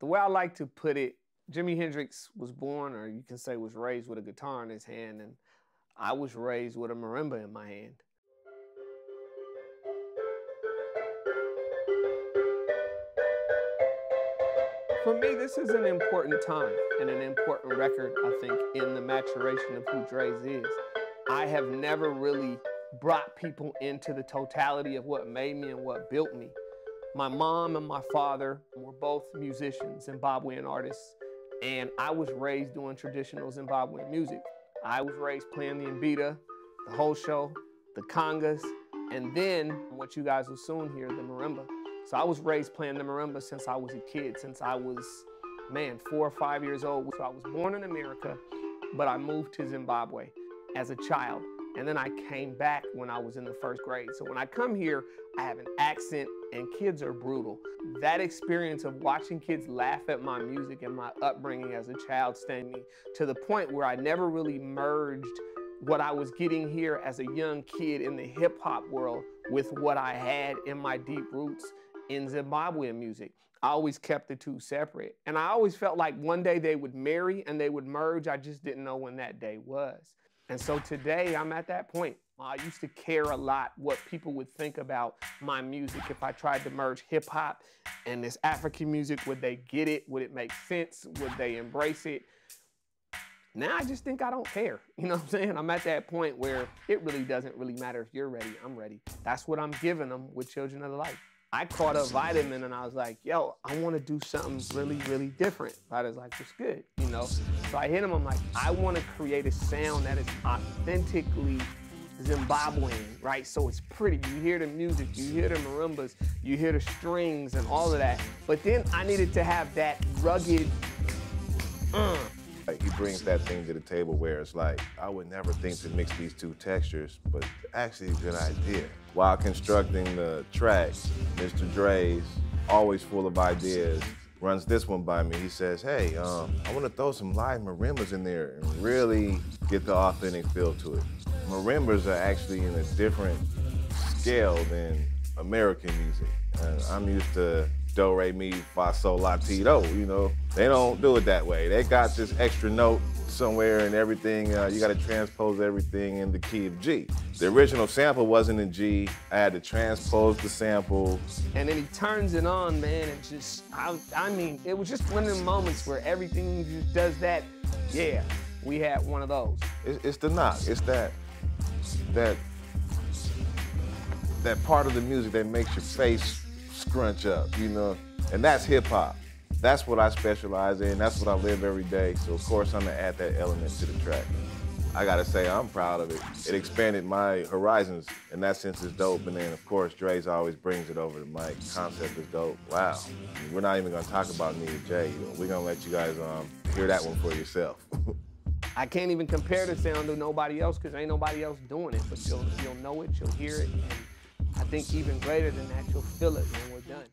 The way I like to put it, Jimi Hendrix was born, or you can say was raised with a guitar in his hand, and I was raised with a marimba in my hand. For me, this is an important time and an important record, I think, in the maturation of who Draze is. I have never really brought people into the totality of what made me and what built me. My mom and my father were both musicians, Zimbabwean artists, and I was raised doing traditional Zimbabwean music. I was raised playing the mbita, the whole show, the congas, and then what you guys will soon hear, the marimba. So I was raised playing the marimba since I was a kid, since I was, 4 or 5 years old. So I was born in America, but I moved to Zimbabwe as a child. And then I came back when I was in the 1st grade. So when I come here, I have an accent and kids are brutal. That experience of watching kids laugh at my music and my upbringing as a child stayed me to the point where I never really merged what I was getting here as a young kid in the hip hop world with what I had in my deep roots in Zimbabwean music. I always kept the two separate. And I always felt like one day they would marry and they would merge. I just didn't know when that day was. And so today I'm at that point. I used to care a lot what people would think about my music. If I tried to merge hip hop and this African music, would they get it? Would it make sense? Would they embrace it? Now I just think I don't care. You know what I'm saying? I'm at that point where it really doesn't really matter if you're ready, I'm ready. That's what I'm giving them with Children of the Light. I caught up Vitamin and I was like, yo, I want to do something really, really different. Vitamin's like, it's good, you know? So I hit him, I'm like, I want to create a sound that is authentically Zimbabwean, right? So it's pretty. You hear the music, you hear the marimbas, you hear the strings and all of that. But then I needed to have that rugged, He brings that thing to the table where it's like, I would never think to mix these two textures, but actually a good idea. While constructing the track, Mr. Draze, always full of ideas, runs this one by me. He says, hey, I want to throw some live marimbas in there and really get the authentic feel to it. Marimbas are actually in a different scale than American music. I'm used to do, re, mi, fa, sol, la, ti, do, you know? They don't do it that way. They got this extra note somewhere and everything. You got to transpose everything in the key of G. The original sample wasn't in G. I had to transpose the sample. And then he turns it on, man, and just, I mean, it was just one of the moments where everything just does that. Yeah, we had one of those. It's the knock. It's that part of the music that makes your face scrunch up, you know? And that's hip hop. That's what I specialize in. That's what I live every day. So of course I'm gonna add that element to the track. I gotta say I'm proud of it. It expanded my horizons. In that sense, it's dope. And then of course Draze always brings it over the mic. Concept is dope. Wow. We're not even gonna talk about Nia J. We're gonna let you guys hear that one for yourself. I can't even compare the sound to nobody else because ain't nobody else doing it, but you'll know it, you'll hear it, and I think even greater than that, you'll feel it when we're done.